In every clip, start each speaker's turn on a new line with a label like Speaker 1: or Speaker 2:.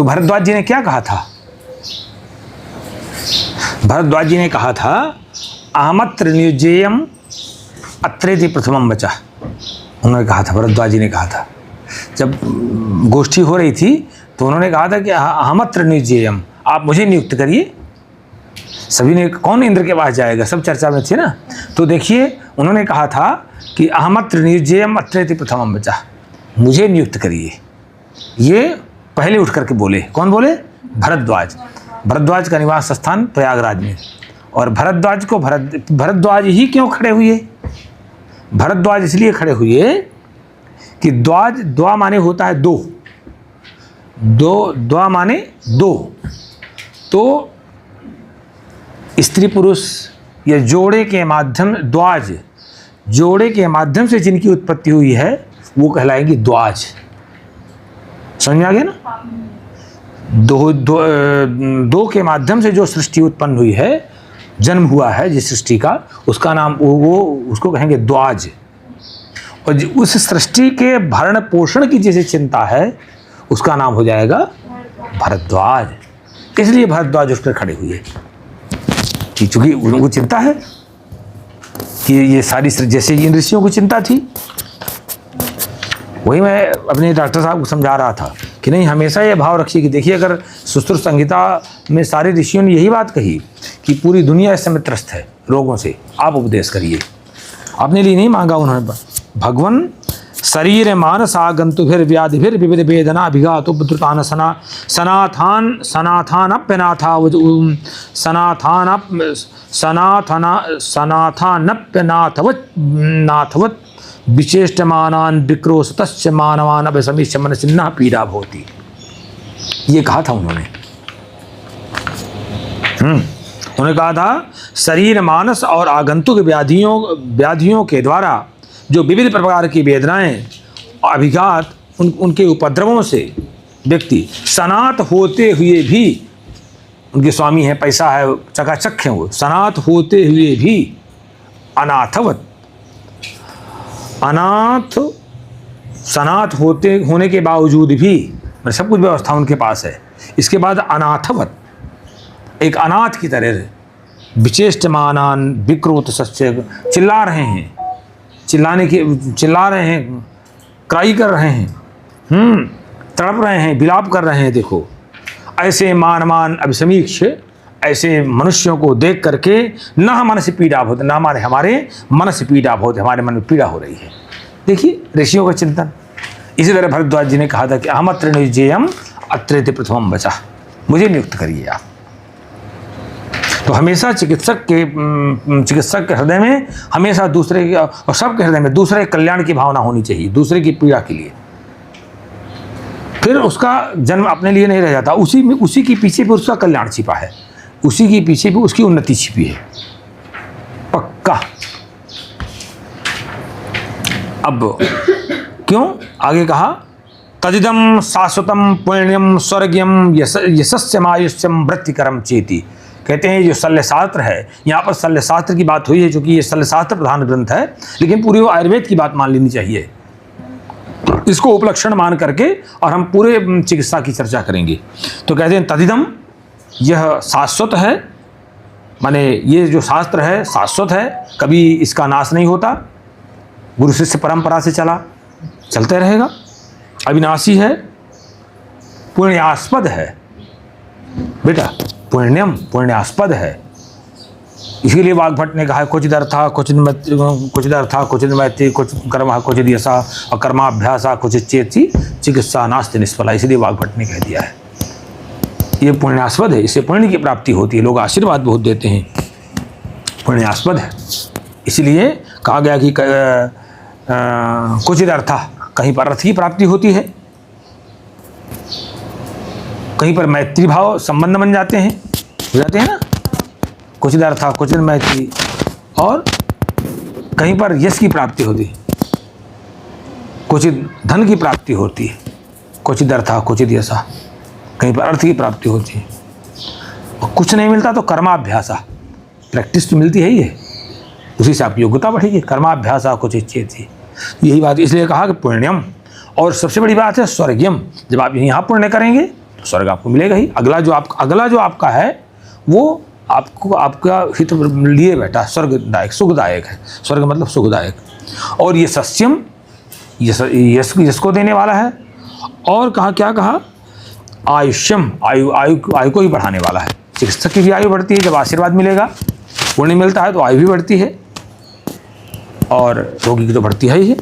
Speaker 1: तो भरद्वाज जी ने क्या कहा था? भरद्वाज जी ने कहा था अहमत्र नियुज्येयम अत्रेति प्रथमम वचः। उन्होंने कहा था, भरद्वाज जी ने कहा था, जब गोष्ठी हो रही थी तो उन्होंने कहा था कि अहमत्र नियुज्येयम, आप मुझे नियुक्त करिए। सभी ने, कौन इंद्र के पास जाएगा, सब चर्चा में थे ना। तो देखिए उन्होंने कहा था कि अहमत्र नियुज्येयम अत्रेति प्रथमम वचः, मुझे नियुक्त करिए। ये पहले उठ करके बोले। कौन बोले? भरद्वाज। भरद्वाज का निवास स्थान प्रयागराज में। और भरद्वाज को भरद्वाज ही क्यों खड़े हुए? भरद्वाज इसलिए खड़े हुए कि द्वाज, द्वा माने होता है दो, द्वा माने दो। तो स्त्री पुरुष या जोड़े के माध्यम, द्वाज, जोड़े के माध्यम से जिनकी उत्पत्ति हुई है वो कहलाएंगी द्वाज। समझ में आ गया ना? दो के माध्यम से जो सृष्टि उत्पन्न हुई है, जन्म हुआ है जिस सृष्टि का, उसका नाम वो उसको कहेंगे द्वाज। और उस सृष्टि के भरण पोषण की जिसे चिंता है उसका नाम हो जाएगा भरद्वाज। इसलिए भरद्वाज उस पर खड़े हुए कि चूंकि उनको चिंता है कि ये सारी, जैसे इन ऋषियों को चिंता थी। वही मैं अपने डॉक्टर साहब को समझा रहा था कि नहीं, हमेशा ये भाव रखिए कि देखिए, अगर सुश्रुत संहिता में सारे ऋषियों ने यही बात कही कि पूरी दुनिया इस समय त्रस्त है रोगों से, आप उपदेश करिए। अपने लिए नहीं मांगा उन्होंने। भगवन शरीर मानस आगंतुभिर व्याधिभिर विविध वेदना अभिघात उपद्रुतान सनाथानप्यनाथवत विचेष्टमानान विक्रोशतश्च मानवान अभिसमीक्ष्य मनसिन्ना पीड़ा भवति। ये कहा था उन्होंने। उन्होंने कहा था शरीर मानस और आगंतुक व्याधियों के द्वारा जो विविध प्रकार की वेदनाएं, अभिघात, उनके उपद्रवों से व्यक्ति सनात होते हुए भी, उनके स्वामी है, पैसा है, चकाचक हैं वो, सनात होते हुए भी अनाथवत, अनाथ, सनात होने के बावजूद भी, मतलब सब कुछ व्यवस्था उनके पास है, इसके बाद अनाथवत, एक अनाथ की तरह, विचेष्टमानान विक्रोत सच्चे, चिल्ला रहे हैं, चिल्ला रहे हैं, क्राई कर रहे हैं, तड़प रहे हैं, विलाप कर रहे हैं। देखो ऐसे मानवान अभिसमीक्ष, ऐसे मनुष्यों को देख करके न मन से पीड़ा होती, न हमारे मन से पीड़ा होती, हमारे मन में पीड़ा हो रही है। देखिए ऋषियों का चिंतन। इसी तरह भरद्वाज जी ने कहा था कि अहमत्र नियुज्येयम अत्रेति प्रथमम वचः, मुझे नियुक्त करिए आप। तो हमेशा चिकित्सक के हृदय में हमेशा दूसरे के और सबके हृदय में दूसरे कल्याण की भावना होनी चाहिए, दूसरे की पीड़ा के लिए। फिर उसका जन्म अपने लिए नहीं रह जाता, उसी के पीछे भी उसका कल्याण छिपा है, उसी के पीछे भी उसकी उन्नति छिपी है, पक्का। अब क्यों आगे कहा, तदिदम शाश्वतम पुण्यम स्वर्गीयम यशस्यम आयुष्यम वृत्तिकरम चेति। कहते हैं जो शल्यशास्त्र है, यहाँ पर शल्यशास्त्र की बात हुई है, क्योंकि ये शल्यशास्त्र प्रधान ग्रंथ है, लेकिन पूरी वो आयुर्वेद की बात मान लेनी चाहिए। इसको उपलक्षण मान करके और हम पूरे चिकित्सा की चर्चा करेंगे। तो कहते हैं तदिदम, यह शाश्वत है, माने ये जो शास्त्र है शाश्वत है, कभी इसका नाश नहीं होता, गुरु शिष्य परंपरा से चलते रहेगा, अविनाशी है, पुण्यास्पद है। बेटा पुण्यम, पुण्यास्पद है। इसीलिए वाग्भट ने कहा कुछ दर्था कुछ मैत्री कुछ कर्म कुछ यशा और कर्माभ्यासा कुछ चेती चिकित्सा नास्ति निष्फला। इसीलिए वाग्भट ने कह दिया है ये पुण्यास्पद है, इससे पुण्य की प्राप्ति होती है, लोग आशीर्वाद बहुत देते हैं, पुण्यास्पद है। इसलिए कहा गया कि कुछ अर्था, कहीं पर अर्थ की प्राप्ति होती है, कहीं पर मैत्री भाव संबंध बन जाते हैं, हो जाते हैं ना, कुछ अर्था कुछ मैत्री, और कहीं पर यश की प्राप्ति होती है, कुछ धन की प्राप्ति होती है, कुछ अर्था कुछ यशा, कहीं पर अर्थ की प्राप्ति होती है, और कुछ नहीं मिलता तो कर्माभ्यासा, प्रैक्टिस तो मिलती है ही है, उसी से आपकी योग्यता बढ़ेगी। कर्माभ्यासा कुछ इच्छेति, यही बात इसलिए कहा कि पुण्यम। और सबसे बड़ी बात है स्वर्गीयम, जब आप यहाँ पुण्य करेंगे तो स्वर्ग आपको मिलेगा ही। अगला जो आपका है वो आपको आपका हित लिए बैठा स्वर्गदायक, सुखदायक है। स्वर्ग मतलब सुखदायक। और ये सस्यम यश को देने वाला है। और कहा, क्या कहा, आयुष्यम, आयु को ही बढ़ाने वाला है। चिकित्सक की भी आयु बढ़ती है जब आशीर्वाद मिलेगा, पुण्य मिलता है तो आयु भी बढ़ती है, और रोगी की तो बढ़ती है ही है।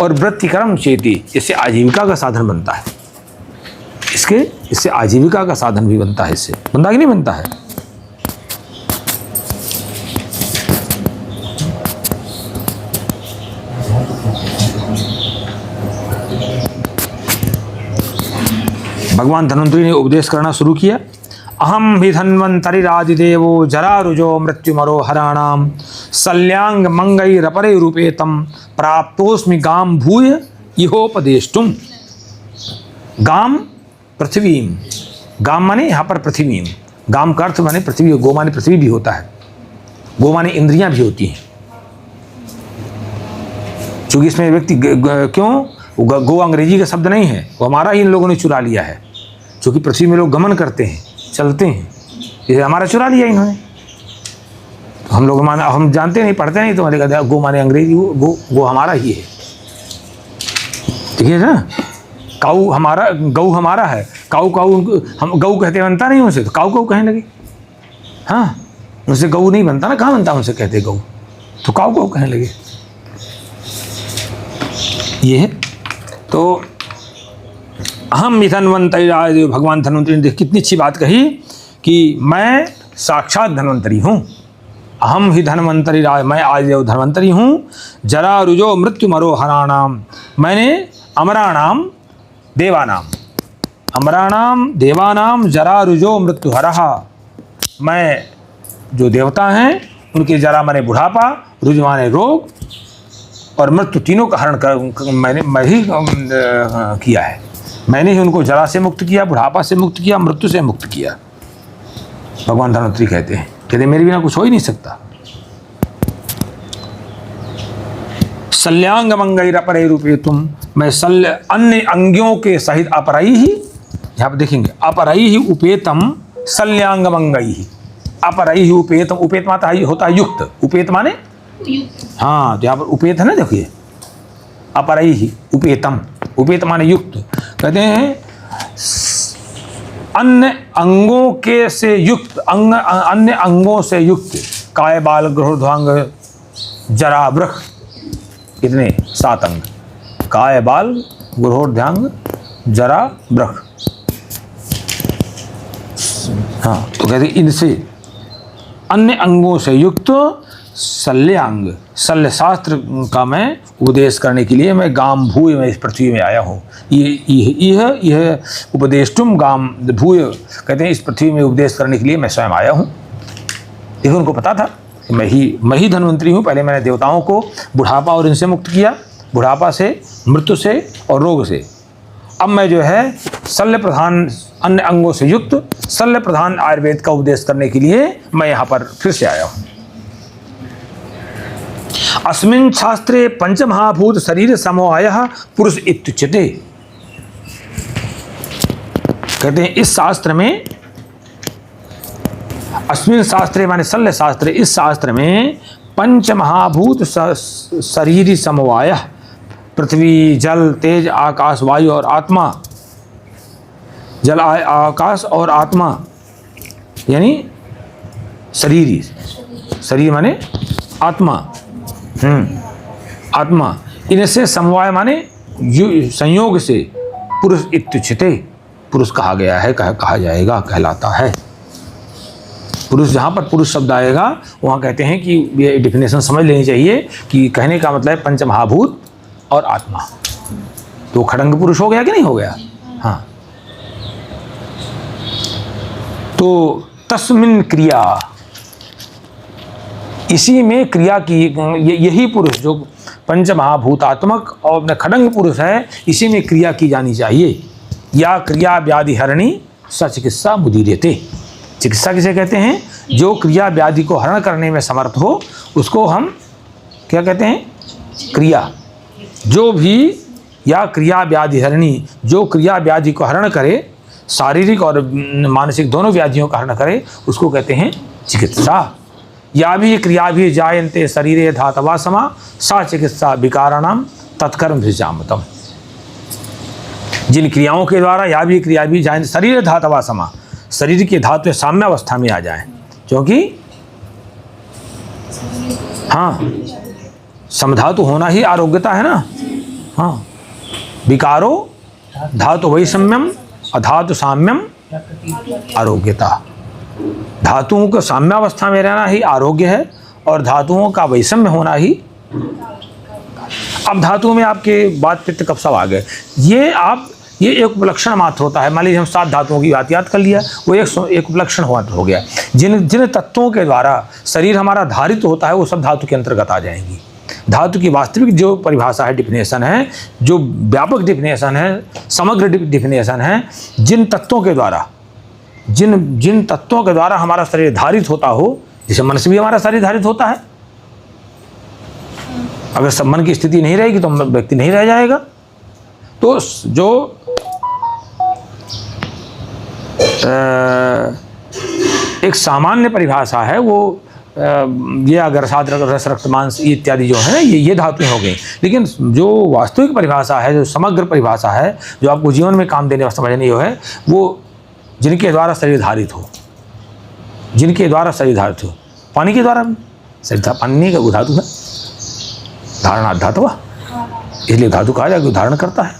Speaker 1: और वृत्तिकर्म चेती, इससे आजीविका का साधन बनता है। इससे आजीविका का साधन भी बनता है। इससे बनता कि नहीं बनता है? भगवान धन्वंतरी ने उपदेश करना शुरू किया। अहम ही धन्वंतरिरादिदेवो जरारुजो मृत्युमरो हराणाम सल्यांग मंगैरपरे रूपेतम प्राप्तोस्मि गाम भूय इहोपदेष्टुम। गाम पृथ्वीम, गाम माने यहाँ पर पृथ्वीम, गाम का अर्थ माने पृथ्वी, गो माने पृथ्वी भी होता है, गो माने इंद्रियां भी होती हैं। चूंकि इसमें व्यक्ति क्यों, गो अंग्रेजी का शब्द नहीं है, वो हमारा ही इन लोगों ने चुरा लिया है। क्योंकि पृथ्वी में लोग गमन करते हैं, चलते हैं, ये हमारा चुरा लिया इन्होंने। तो हम लोग हम जानते नहीं, पढ़ते नहीं, तो हमारे कहते हैं गो माने अंग्रेजी, गो हमारा ही है। ठीक है ना? काऊ हमारा, गऊ हमारा है। काऊ हम गऊ कहते बनता नहीं उनसे, तो काऊ कहने लगे। हाँ, उनसे गऊ नहीं बनता ना, कहाँ बनता उनसे कहते गऊ, तो काऊ कहने लगे। ये है। तो अहम ही धन्वंतरी, भगवान धन्वंतरी ने कितनी अच्छी बात कही कि मैं साक्षात धन्वंतरी हूँ। अहम ही धन्वंतरी, मैं आदिदेव धन्वंतरी हूँ। जरा रुजो मृत्यु मरो हराणाम, मैंने अमराणाम देवानाम जरा रुजो मृत्यु हरहा, मैं जो देवता हैं उनके जरा माने बुढ़ापा, रुज माने रोग, और मृत्यु, तीनों का हरण कर मैं ही किया है। मैंने ही उनको जरा से मुक्त किया, बुढ़ापा से मुक्त किया, मृत्यु से मुक्त किया। भगवान धन्वंतरी कहते मेरे बिना कुछ हो ही नहीं सकता। सल्यांग मंगैरपरे रूपे तुम, मैं शल्य अन्य अंगों के सहित अपरई ही, यहाँ पर देखेंगे, अपरई ही उपेतम सल्यांग मंगई, अपरई ही उपेतम, उपेत माता होता है युक्त, उपेत माने, हाँ, तो यहाँ पर उपेत है ना, देखिए, अपरई ही उपेतम, उपेत माने युक्त। कहते हैं अन्य अंगों के से युक्त, अन्य अंगों से युक्त, काय बाल गृहोध्वांग जरा वृख, कितने 7 अंग, काय बाल गृहोध्वांग जरा वृख। हाँ, तो कहते इनसे अन्य अंगों से युक्त शल्यांग, शल्य शास्त्र का मैं उपदेश करने के लिए मैं गाम भूय, मैं इस पृथ्वी में आया हूँ। यह उपदेष्टुम गाम भूय, कहते हैं इस पृथ्वी में उपदेश करने के लिए मैं स्वयं आया हूँ। ये उनको पता था कि मैं ही धन्वंतरी हूँ। पहले मैंने देवताओं को बुढ़ापा और इनसे मुक्त किया, बुढ़ापा से, मृत्यु से और रोग से। अब मैं जो है शल्य प्रधान, अन्य अंगों से युक्त शल्य प्रधान आयुर्वेद का उपदेश करने के लिए मैं यहाँ पर फिर से आया हूँ। अस्मिन् शास्त्रे पंचमहाभूत शरीर समवायः पुरुष इत्युच्यते। कहते हैं इस शास्त्र में, अस्मिन् शास्त्रे माने शल्य शास्त्र, इस शास्त्र में पंचमहाभूत शरीर समवायः, पृथ्वी जल तेज आकाश वायु और आत्मा, जल आकाश और आत्मा यानी शरीर माने आत्मा, आत्मा, इनसे समवाय माने संयोग से पुरुष इत्युच्यते, पुरुष कहा गया है, कहा जाएगा, कहलाता है। पुरुष, जहाँ पर पुरुष शब्द आएगा वहाँ कहते हैं कि ये डिफिनेशन समझ लेनी चाहिए कि कहने का मतलब है पंचमहाभूत और आत्मा। तो खड़ंग पुरुष हो गया कि नहीं हो गया? हाँ। तो तस्मिन् क्रिया, इसी में क्रिया की, यही पुरुष जो पंचमहाभूतात्मक और खड़ंग पुरुष है, इसी में क्रिया की जानी चाहिए। या क्रिया व्याधि हरणी सचिकित्सा मुदीर्यते। चिकित्सा किसे कहते हैं? जो क्रिया व्याधि को हरण करने में समर्थ हो उसको हम क्या कहते हैं? क्रिया। जो भी, या क्रिया व्याधि हरणी, जो क्रिया व्याधि को हरण करे, शारीरिक और मानसिक दोनों व्याधियों का हरण करे, उसको कहते हैं चिकित्सा। या भी क्रिया भी जायन्ते शरीरे धातवा समा सा चिकित्सा विकाराणाम तत्कर्म भिजामतम। जिन क्रियाओं के द्वारा या भी क्रिया भी जायन्ते शरीर धातवा समा, शरीर के धातु साम्य अवस्था में आ जाए, क्योंकि हाँ समधातु होना ही आरोग्यता है ना। हाँ विकारो धातु वैषम्यम अधातु साम्यम आरोग्यता। धातुओं को साम्यावस्था में रहना ही आरोग्य है और धातुओं का वैषम्य होना ही। अब धातुओं में आपके बात पित्त कब सब आ गए, ये एक उपलक्षण मात्र होता है। मान लीजिए हम 7 धातुओं की बात याद कर लिया, वो एक उपलक्षण हो गया। जिन तत्वों के द्वारा शरीर हमारा धारित होता है वो सब धातु के अंतर्गत आ जाएंगी। धातु की वास्तविक जो परिभाषा है, डिफिनेशन है, जो व्यापक डिफिनेशन है, समग्र डिफिनेशन है, जिन तत्वों के द्वारा हमारा शरीर धारित होता हो, जैसे मन से भी हमारा शरीर धारित होता है। अगर सब मन की स्थिति नहीं रहेगी तो व्यक्ति नहीं रह जाएगा। तो जो एक सामान्य परिभाषा है वो ये अगर साध रस रक्त मांस इत्यादि जो है ना, ये धातुएं हो गई। लेकिन जो वास्तविक परिभाषा है, जो समग्र परिभाषा है, जो आपको जीवन में काम देने वाला समझनी है, वो जिनके द्वारा शरीर धारित हो, जिनके द्वारा शरीर धारित हो। पानी के द्वारा भी शरीर, पानी का धातु है, धारणा धातु, इसलिए धातु कहा जाए, धारण करता है।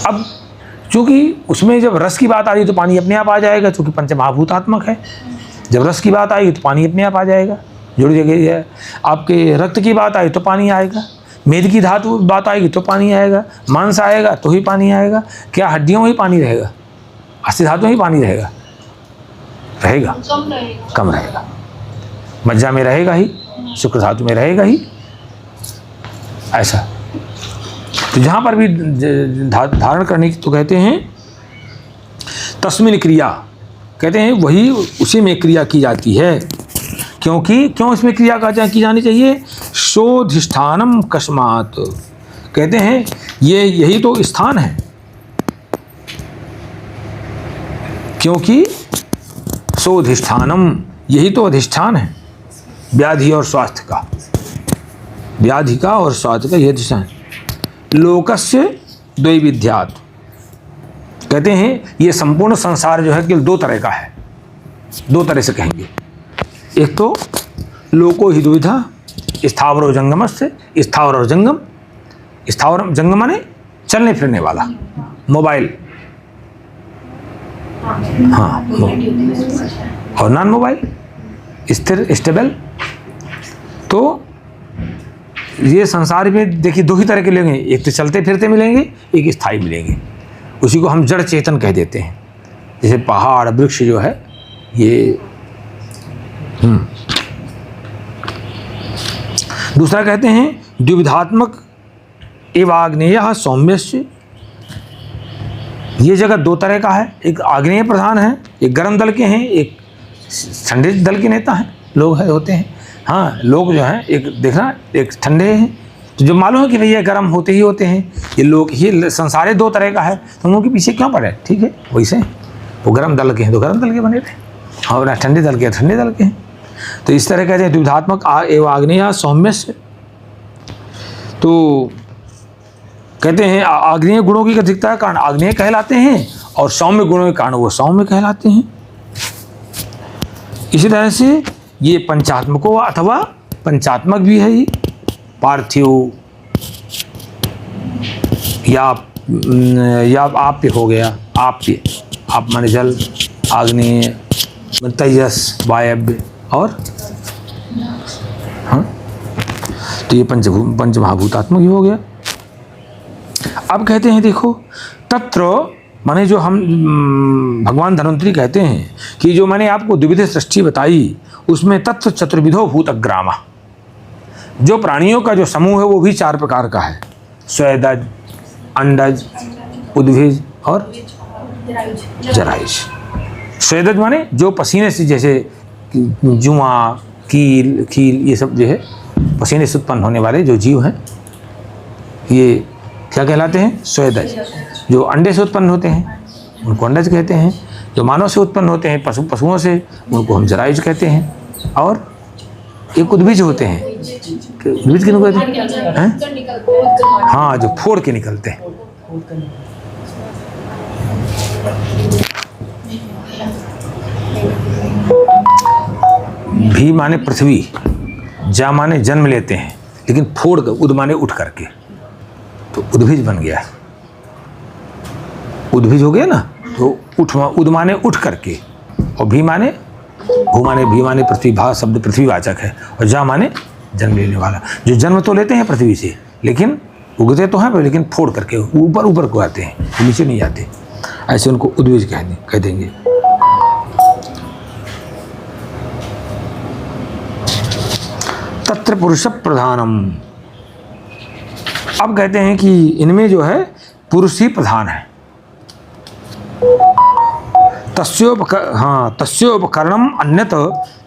Speaker 1: अब चूँकि उसमें जब रस की बात आ रही तो पानी अपने आप आ जाएगा, चूँकि पंचमहाभूतात्मक है। जब रस की बात आएगी तो पानी अपने आप आ जाएगा, जुड़ जगह है। आपके रक्त की बात आई तो पानी आएगा, मेद की धातु बात आएगी तो पानी आएगा, मांस आएगा तो ही पानी आएगा। क्या हड्डियों में ही पानी रहेगा, अस्थि धातु में ही पानी रहेगा? कम रहेगा। मज्जा में रहेगा ही, शुक्र धातु में रहेगा ही, ऐसा। तो जहाँ पर भी धारण करने की तो कहते हैं तस्मिन क्रिया, कहते हैं वही उसी में क्रिया की जाती है। क्यों इसमें क्रिया की जानी चाहिए? शोधिष्ठानम कस्मात, कहते हैं यही तो स्थान है, क्योंकि शोधिष्ठानम यही तो अधिष्ठान है व्याधि और स्वास्थ्य का, व्याधि का और स्वास्थ्य का यह अधिष्ठान। लोकस्य द्वैविध्यात्, कहते हैं ये संपूर्ण संसार जो है केवल 2 तरह का है, 2 तरह से कहेंगे। एक तो लोको ही दुविधा स्थावर और जंगम से, स्थावर और जंगम, स्थावर जंगम माने चलने फिरने वाला, मोबाइल, हाँ, और नॉन मोबाइल स्थिर स्टेबल। तो ये संसार में देखिए 2 ही तरह के मिलेंगे, एक तो चलते फिरते मिलेंगे, एक स्थायी मिलेंगे। उसी को हम जड़ चेतन कह देते हैं। जैसे पहाड़ वृक्ष जो है ये। दूसरा कहते हैं द्विविधात्मक एवं आग्नेय सौम्यस्य, ये जगत 2 तरह का है, एक आग्नेय प्रधान है, एक गर्म दल के हैं, एक ठंडे दल के नेता हैं, लोग होते हैं। हाँ, लोग जो हैं एक देखना, एक ठंडे हैं, तो जो मालूम है कि भैया गर्म होते ही होते हैं, ये लोग ही संसार 2 तरह का है, तो उनके पीछे क्यों पड़े? ठीक है, वैसे वो गर्म दल के हैं तो गर्म दल के बने थे, और ठंडे दल के ठंडे दल के हैं। तो इस तरह कहते हैं द्विधात्मक एवं आग्नेय सौम्यस्य। तो कहते हैं आग्नेय गुणों की अधिकता के कारण आग्नेय कहलाते हैं, और सौम्य गुणों के कारण वो सौम्य कहलाते हैं। इसी तरह से ये पंचात्मको अथवा पंचात्मक भी है, ये पार्थिव या आप्य हो गया, आप्य, आप माने जल, आग्नेय, तेजस, वायव्य और हाँ, तो ये पंचमहाभूतात्मक ही हो गया। अब कहते हैं देखो तत्र, माने जो हम भगवान धन्वंतरी कहते हैं कि जो मैंने आपको द्विविध सृष्टि बताई उसमें तत्व चतुर्विधो भूतग्रामा, जो प्राणियों का जो समूह है वो भी 4 प्रकार का है, स्वेदज, अंडज, उद्भिज और जरायुज। स्वेदज माने जो पसीने से, जैसे जुआ, कील ये सब जो है पसीने से उत्पन्न होने वाले जो जीव हैं, ये क्या कहलाते हैं? स्वेदज। जो अंडे से उत्पन्न होते हैं उनको अंडज कहते हैं, जो मानव से उत्पन्न होते हैं पशुओं से उनको हम जरायुज कहते हैं, और एक उद्भिज होते हैं, उद्भिज किनको कहते हैं? हाँ, जो फोड़ के निकलते हैं। भी माने पृथ्वी, जा माने जन्म लेते हैं, लेकिन फोड़ कर, उद माने उठ करके, तो उद्भिज बन गया, उद्भिज हो गया ना। तो उद माने उठ करके, और भी माने भी माने पृथ्वी, भा शब्द पृथ्वीवाचक है, और जा माने जन्म लेने वाला। जो जन्म तो लेते हैं पृथ्वी से, लेकिन उगते तो हैं लेकिन फोड़ करके ऊपर ऊपर को आते हैं, नीचे नहीं आते, ऐसे उनको उद्भिज कह देंगे। तत्र पुरुष प्रधानम, अब कहते हैं कि इनमें जो है पुरुष ही प्रधान है। तस्योपकरणम अन्यत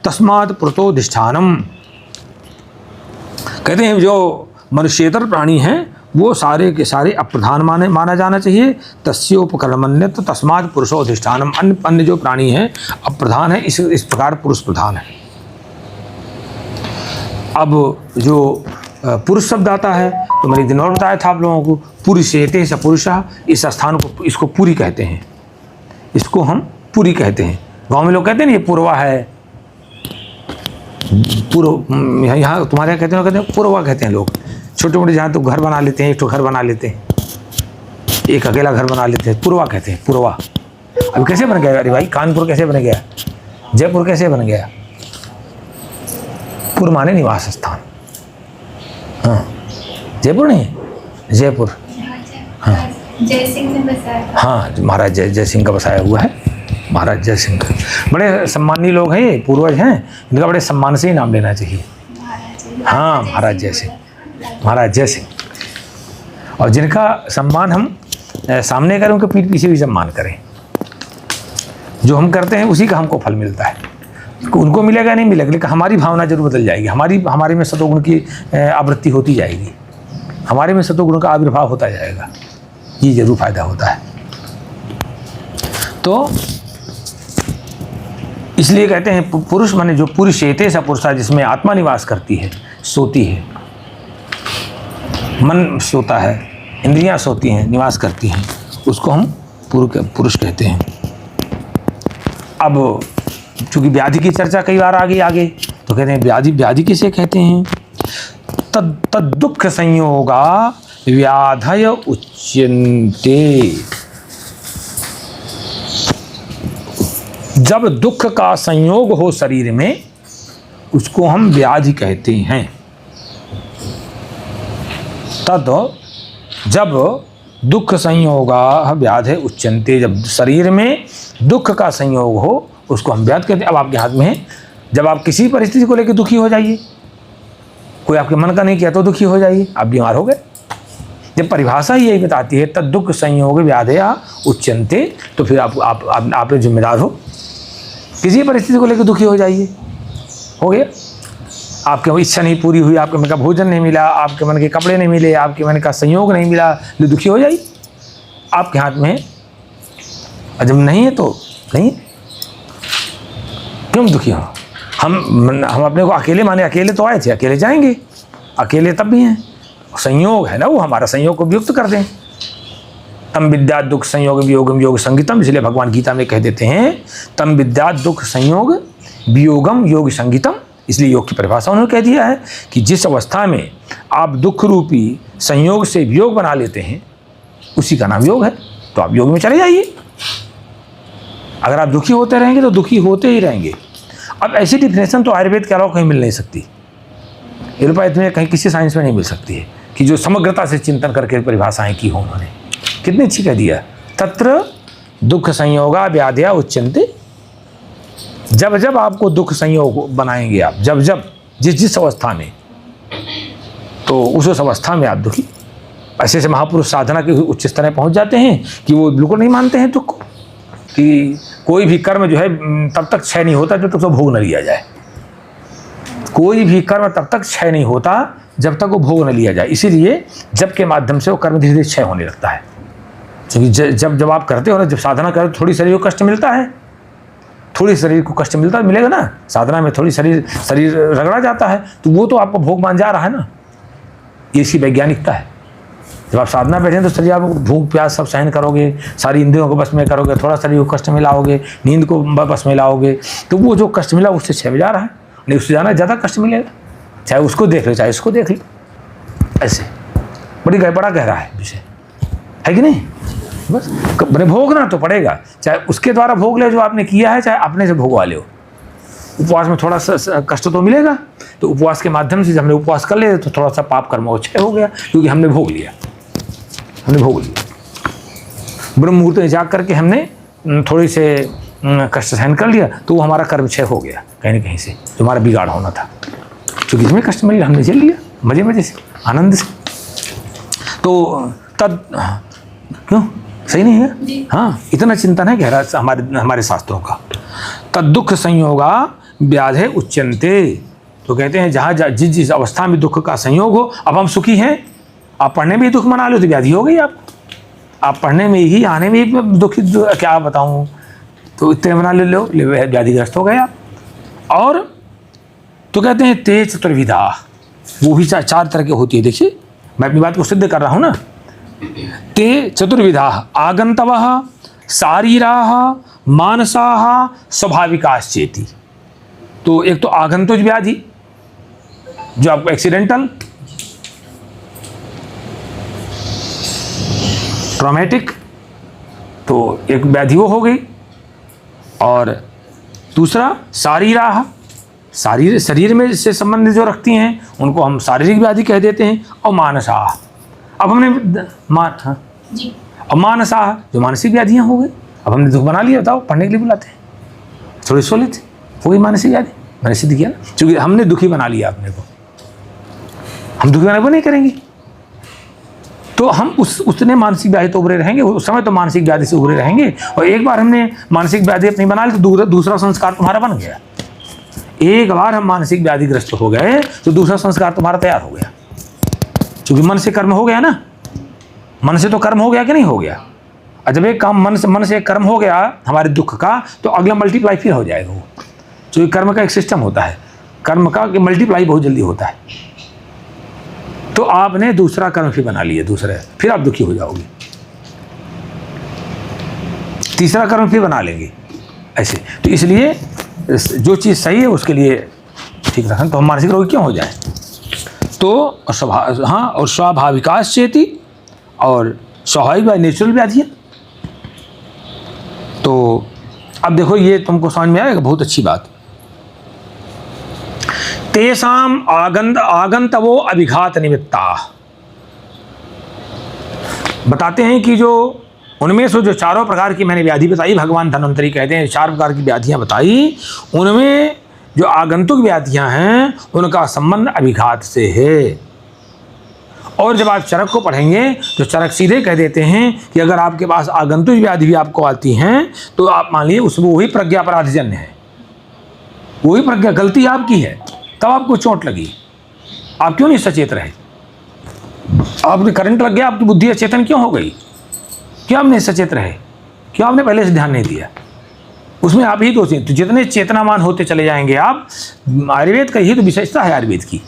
Speaker 1: तस्मात् पुरुषोधिष्ठानम, कहते हैं जो मनुष्येतर प्राणी हैं वो सारे के सारे अप्रधान माना जाना चाहिए। तस्योपकरणम अन्यत तस्मात् पुरुषोधिष्ठानम, अन्य जो प्राणी हैं अप्रधान है, इस प्रकार पुरुष प्रधान है। अब जो पुरुष शब्द आता है तो मैंने एक दिन और बताया था आप लोगों को, पुरुषेते स पुरुषा, इस स्थान को, इसको पुरी कहते हैं, इसको हम पुरी कहते हैं। गांव में लोग कहते हैं ना ये पुरवा है, यहाँ तुम्हारे यहाँ कहते हैं पुरवा कहते हैं लोग। छोटे मोटे जहाँ तो घर बना लेते हैं, एक तो घर बना लेते हैं, एक अकेला घर बना लेते हैं, पुरवा कहते हैं, पुरवा। अब कैसे बन गया? अरे भाई कानपुर कैसे बन गया, जयपुर कैसे बन गया? पुर माने निवास स्थान, हाँ जयपुर नहीं, जयपुर, हाँ
Speaker 2: जय सिंह ने बसाया,
Speaker 1: हाँ महाराज जय सिंह का बसाया हुआ है। महाराज जय सिंह का बड़े सम्मानीय लोग हैं, ये पूर्वज हैं, इनका बड़े सम्मान से ही नाम लेना चाहिए। हाँ महाराज जय सिंह, महाराज जय सिंह। और जिनका सम्मान हम सामने करें उनके पीठ पीछे भी सम्मान करें। जो हम करते हैं उसी का हमको फल मिलता है, उनको मिलेगा नहीं मिलेगा, लेकिन हमारी भावना जरूर बदल जाएगी। हमारे में सतोगुण की आवृत्ति होती जाएगी, हमारे में सतोगुण का आविर्भाव होता जाएगा, ये जरूर फायदा होता है। तो इसलिए कहते हैं पुरुष माने जो पुरुषेते स पुरुषा, जिसमें आत्मा निवास करती है, सोती है, मन सोता है, इंद्रियां सोती हैं, निवास करती हैं, उसको हम पुरुष कहते हैं। अब चूँकि व्याधि की चर्चा कई बार आगे तो कहते हैं व्याधि किसे कहते हैं? तद दुख संयोगा व्याधय उच्यन्ते, जब दुख का संयोग हो शरीर में उसको हम व्याधि कहते हैं। तद जब दुख संयोगा व्याधि उच्यन्ते, जब शरीर में दुख का संयोग हो उसको हम व्याधि कहते हैं। अब आपके हाथ में है, जब आप किसी परिस्थिति को लेकर दुखी हो जाइए, कोई आपके मन का नहीं किया तो दुखी हो जाइए, आप बीमार हो गए। जब परिभाषा ही यही बताती है तद दुख संयोग व्याधया उच्यन्ते, तो फिर आप जिम्मेदार हो। किसी परिस्थिति को लेकर दुखी हो जाइए, हो गया, आपकी इच्छा नहीं पूरी हुई, आपके मन का भोजन नहीं मिला, आपके मन के कपड़े नहीं मिले, आपके मन का संयोग नहीं मिला, तो दुखी हो जाइए, आपके हाथ में है। और जब नहीं है तो नहीं, क्यों दुखी हो? हम अपने को अकेले माने, अकेले तो आए थे, अकेले जाएंगे, अकेले तब भी हैं। संयोग है ना, वो हमारा संयोग को वियुक्त कर दें। तम विद्या दुख संयोग वियोगम योग संगीतम, इसलिए भगवान गीता में कह देते हैं तम विद्या दुख संयोग वियोगम योग संगीतम। इसलिए योग की परिभाषा उन्होंने कह दिया है कि जिस अवस्था में आप दुख रूपी संयोग से वियोग बना लेते हैं उसी का नाम योग है, तो आप योग में चले जाइए। अगर आप दुखी होते रहेंगे तो दुखी होते ही रहेंगे। अब ऐसी डिफिनेशन तो आयुर्वेद के अलावा कहीं मिल नहीं सकती, एलोपैथ में कहीं किसी साइंस में नहीं मिल सकती है कि जो समग्रता से चिंतन करके परिभाषाएं की हो उन्होंने। कितनी अच्छी कह दिया, तत्र दुख संयोगा व्याधया उच्यन्ते। जब जब आपको दुख संयोग बनाएंगे आप, जब जब जिस अवस्था में, तो उस अवस्था में आप दुखी। ऐसे ऐसे महापुरुष साधना के उच्च स्तर में पहुंच जाते हैं कि वो बिल्कुल नहीं मानते हैं दुख को, कि कोई भी कर्म जो है तब तक क्षय नहीं होता जब तक तो भोग न लिया जाए। कोई भी कर्म तब तक क्षय नहीं होता जब तक वो भोग न लिया जाए। इसीलिए जब के माध्यम से वो कर्म धीरे धीरे क्षय होने लगता है, क्योंकि जब जब आप करते हो ना, जब साधना करो थोड़ी शरीर को कष्ट मिलता है, थोड़ी शरीर को कष्ट मिलेगा ना। साधना में थोड़ी शरीर रगड़ा जाता है, तो वो तो आपको भोग मान जा रहा है ना। ये इसकी वैज्ञानिकता है। जब आप साधना बैठे तो शरीर आप भूख प्यास सब सहन करोगे, सारी इंद्रियों को बस में करोगे, थोड़ा शरीर को कष्ट में लाओगे, नींद को बस में लाओगे, तो वो जो कष्ट मिला उससे छह जा रहा है, नहीं उससे जाना ज़्यादा कष्ट मिलेगा। चाहे उसको देख लो चाहे इसको देख लो, ऐसे बड़ा गहरा है विषय, है कि नहीं। बस मैंने भोगना तो पड़ेगा, चाहे उसके द्वारा भोग ले जो आपने किया है, चाहे अपने से भोगवा लो। उपवास में थोड़ा सा कष्ट तो मिलेगा, तो उपवास के माध्यम से जब हमने उपवास कर लिया तो थोड़ा सा पाप कर्म क्षय हो गया, क्योंकि हमने भोग लिया। ब्रह्म मुहूर्त में जाग करके हमने थोड़ी से कष्ट सहन कर लिया, तो वो हमारा कर्म क्षय हो गया कहीं न कहीं से, जो हमारा बिगाड़ होना था। क्योंकि इसमें कष्ट मिल हमने झेल लिया मजे से, आनंद से। तो तद क्यों सही नहीं है? हाँ, इतना चिंतन है गहरा हमारे शास्त्रों का। तद दुख संयोगा व्याधे उच्यन्ते। तो कहते हैं जहाँ जिस अवस्था में दुख का संयोग हो, अब हम सुखी हैं, आप पढ़ने में ही दुख मना लो तो व्याधि हो गई आपको। आप पढ़ने में ही आने में ही दुखी, क्या बताऊँ, तो इतने मना ले लो, व्याधिग्रस्त हो गए आप। और तो कहते हैं ते चतुर्विधा, वो भी चार तरह की होती है। देखिए मैं अपनी बात को सिद्ध कर रहा हूँ ना। ते चतुर्विधा आगंतवः शारीराः मानसाः स्वाभाविकाश्चेति। तो एक तो आगंतुज व्याधि, जो आपको एक्सीडेंटल ट्रॉमेटिक, तो एक व्याधि वो हो गई। और दूसरा शारीराः, शरीर में से संबंध जो रखती हैं उनको हम शारीरिक व्याधि कह देते हैं। और मानसाः, अब हमने अब मानसाः जो मानसिक व्याधियाँ हो गई। अब हमने दुख बना लिया, बताओ पढ़ने के लिए बुलाते हैं, थोड़ी सो लेते, हो गई मानसिक व्याधि। मैंने सिद्ध किया ना, क्योंकि हमने दुखी बना लिया अपने को। हम दुखी बनाने को नहीं करेंगे, तो हम उतने मानसिक व्याधि तो उभरे रहेंगे, उस समय तो मानसिक व्याधि से उभरे रहेंगे। और एक बार हमने मानसिक व्याधि अपनी बना ली तो दूसरा संस्कार तुम्हारा बन गया। एक बार हम मानसिक व्याधिग्रस्त हो गए तो दूसरा संस्कार तुम्हारा तैयार हो गया, क्योंकि मन से कर्म हो गया ना। मन से तो कर्म हो गया कि नहीं हो गया। और जब एक काम मन से एक कर्म हो गया हमारे दुख का, तो अगला मल्टीप्लाई फिर हो जाएगा वो। क्योंकि कर्म का एक सिस्टम होता है, कर्म का मल्टीप्लाई बहुत जल्दी होता है। तो आपने दूसरा कर्म फिर बना लिया, दूसरा, फिर आप दुखी हो जाओगे। तीसरा कर्म फिर बना लेंगे ऐसे। तो इसलिए जो चीज़ सही है उसके लिए ठीक रखें, तो हम मानसिक रोगी क्यों हो जाए। तो हाँ, और स्वाभाविकाश्चेति, और स्वाभाविक व नेचुरल व्याधियाँ। तो अब देखो ये तुमको समझ में आएगा, बहुत अच्छी बात। तेषाम आगंतवो अभिघात निमित्ता। बताते हैं कि जो उनमें से जो चारों प्रकार की मैंने व्याधि बताई, भगवान धन्वंतरी कहते हैं 4 प्रकार की व्याधियां बताई, उनमें जो आगंतुक व्याधियां हैं उनका संबंध अभिघात से है। और जब आप चरक को पढ़ेंगे तो चरक सीधे कह देते हैं कि अगर आपके पास आगंतुक व्याधि भी आपको आती हैं तो आप मान लीजिए उसमें वही प्रज्ञा अपराधजन्य है, वही प्रज्ञा, गलती आपकी है, तब आपको चोट लगी। आप क्यों नहीं सचेत रहे? आपने करंट लग गया, आपकी बुद्धि अचेतन क्यों हो गई? क्यों आप नहीं सचेत रहे? क्यों आपने पहले से ध्यान नहीं दिया? उसमें आप ही दोषी। तो जितने चेतनामान होते चले जाएंगे आप, आयुर्वेद का यही तो विशेषता है आयुर्वेद की,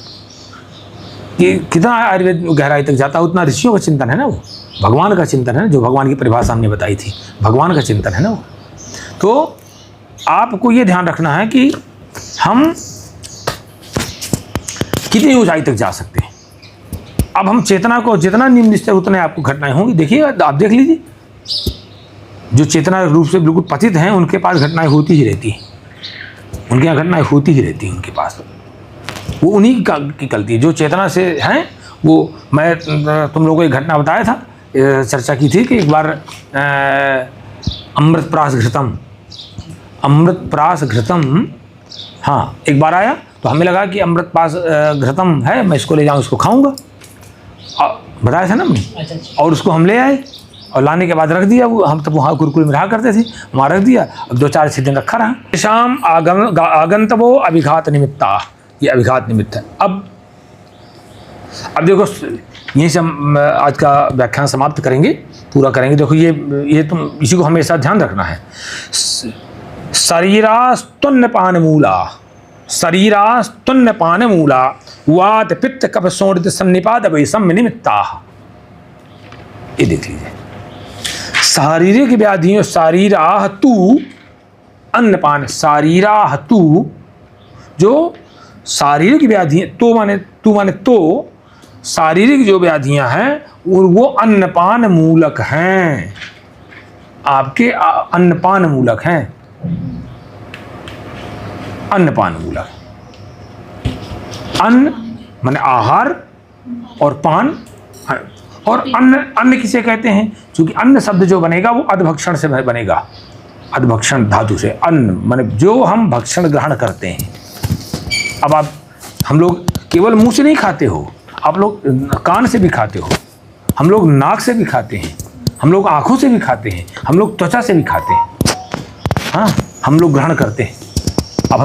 Speaker 1: कि कितना आयुर्वेद गहराई तक जाता है, उतना ऋषियों का चिंतन है ना, वो भगवान का चिंतन है ना, जो भगवान की परिभाषा हमने बताई थी, भगवान का चिंतन है ना वो। तो आपको ये ध्यान रखना है कि हम कितनी ऊंचाई तक जा सकते हैं। अब हम चेतना को जितना निम्न स्तर उतने आपको घटनाएं होंगी। देखिए आप देख लीजिए, जो चेतना रूप से बिल्कुल पतित हैं उनके पास घटनाएं होती ही रहती हैं, उनके यहाँ घटनाएं होती ही रहती हैं उनके पास। वो उन्हीं की गलती है। जो चेतना से हैं वो, मैं तुम लोगों को एक घटना बताया था, चर्चा की थी कि एक बार अमृत प्रास घृतम, हाँ एक बार आया तो हमें लगा कि अमृत प्रास घृतम है, मैं इसको ले जाऊँ, इसको खाऊंगा, बताया था ना हमने। और उसको हम ले आए और लाने के बाद रख दिया। वो हम तब वहाँ गुरुकुल में रहा करते थे, वहाँ रख दिया। अब 2-4 दिन रखा रहा। शाम आगंतवो अभिघात निमित्ता, ये अभिघात निमित्त है। अब अब देखो यहीं से हम आज का व्याख्यान समाप्त करेंगे, पूरा करेंगे। देखो ये तुम इसी को हमेशा ध्यान रखना है। शरीरास्तुन्नपान मूला, शरीरास्तुन्नपान मूला वात पित्त कफ सोडित सन्निपात वैषम्य निमित्ता। ये देख लीजिए, शारीरिक व्याधियों, शारीराह तू अन्नपान, शारीराह तू, जो शारीरिक व्याधियाँ, तो माने तो शारीरिक जो व्याधियां हैं वो अन्नपान मूलक हैं, आपके अन्नपान मूलक हैं, अन्नपान मूलक। अन्न माने आहार और पान, और अन्न किसे कहते हैं? क्योंकि अन्न शब्द जो बनेगा वो अधभक्षण से बनेगा, अधभक्षण धातु से। अन्न माने जो हम भक्षण ग्रहण करते हैं। अब हम लोग केवल मुंह से नहीं खाते हो, आप लोग कान से भी खाते हो, हम लोग नाक से भी खाते हैं, हम लोग आँखों से भी खाते हैं, हम लोग त्वचा से भी खाते हैं। हाँ, हम लोग ग्रहण करते हैं। अब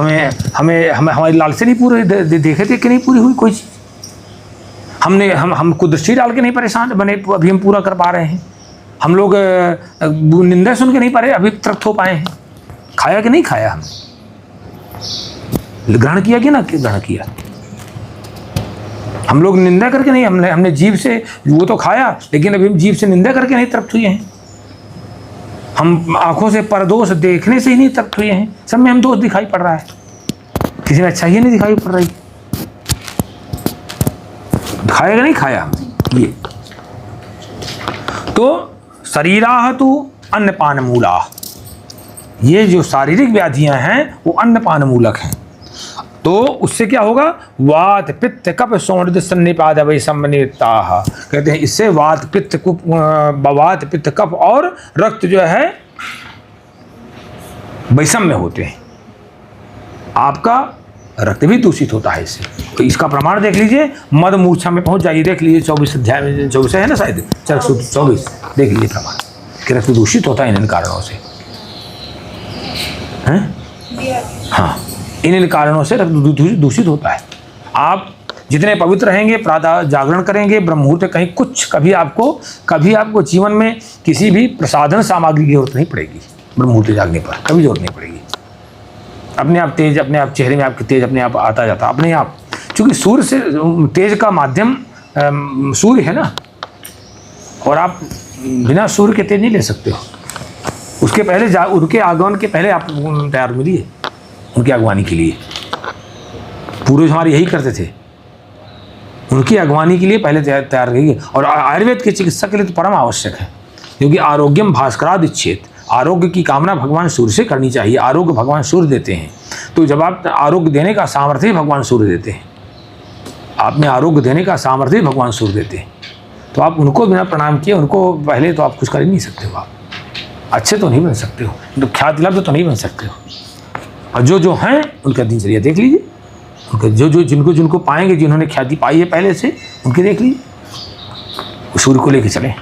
Speaker 1: हमें हमारी लालसा नहीं पूरे देखे थे कि नहीं पूरी हुई कोई चीज़, हमको दृष्टि डाल के नहीं परेशान बने, अभी हम पूरा कर पा रहे हैं। हम लोग निंदा सुन के नहीं पा रहे, अभी तृप्त हो पाए हैं। खाया कि नहीं खाया, हमने ग्रहण किया कि ना ग्रहण किया? हम लोग निंदा करके नहीं, हमने जीभ से वो तो खाया, लेकिन अभी जीभ से निंदा करके नहीं तृप्त हुए हैं। हम आंखों से परदोष देखने से ही नहीं तृप्त हुए हैं, सब में हम दोष दिखाई पड़ रहा है, किसी में अच्छा ही नहीं दिखाई पड़ रही। खाया कि नहीं खाया हमने? ये तो शरीराह तो अन्नपान मूला, ये जो शारीरिक व्याधियां हैं वो अन्नपान मूलक हैं। तो उससे क्या होगा? वात पित्त कफ सोडित सन्निपात वैषम्य निमित्ता। कहते हैं इससे वात पित्त कफ और रक्त जो है वैषम्य होते हैं, आपका रक्त भी दूषित होता है इससे। तो इसका प्रमाण देख लीजिए, मद मूर्छा में पहुंच जाइए, देख लीजिए 24 अध्याय में, 24 है ना शायद, 24 देख लीजिए प्रमाण कि रक्त दूषित होता है इन कारणों से, हैं? हाँ, इन कारणों से रक्त दूषित होता है। आप जितने पवित्र रहेंगे, प्रातः जागरण करेंगे, ब्रह्म मुहूर्त कहीं कभी आपको जीवन में किसी भी प्रसाधन सामग्री की जरूरत नहीं पड़ेगी। ब्रह्म मुहूर्त जागने पर कभी जरूरत नहीं पड़ेगी। अपने आप तेज, अपने आप चेहरे में आपके तेज अपने आप आता जाता, अपने आप, क्योंकि सूर्य से तेज का माध्यम सूर्य है ना, और आप बिना सूर्य के तेज नहीं ले सकते हो। उसके पहले उनके आगमन के पहले आप तैयार मिलिए, उनकी अगवानी के लिए। पूर्वज हमारे यही करते थे, उनकी अगवानी के लिए पहले तैयार रहिए। और आयुर्वेद के चिकित्सा के लिए तो परम आवश्यक है, क्योंकि आरोग्यम भास्कराद इच्छेत, आरोग्य की कामना भगवान सूर्य से करनी चाहिए। आरोग्य भगवान सूर्य देते हैं, तो जब आप आरोग्य देने का सामर्थ्य ही भगवान सूर्य देते हैं, आप में आरोग्य देने का सामर्थ्य ही भगवान सूर्य देते हैं। तो आप उनको बिना प्रणाम किए, उनको पहले तो आप कुछ कर ही नहीं सकते हो, आप अच्छे तो नहीं बन सकते हो, तो ख्याति लब्ध तो नहीं बन सकते हो। और जो हैं उनका दिनचर्या देख लीजिए, उनका जिनको पाएंगे, जिन्होंने ख्याति पाई है पहले से, उनके देख लीजिए, सूर्य को लेके चलें।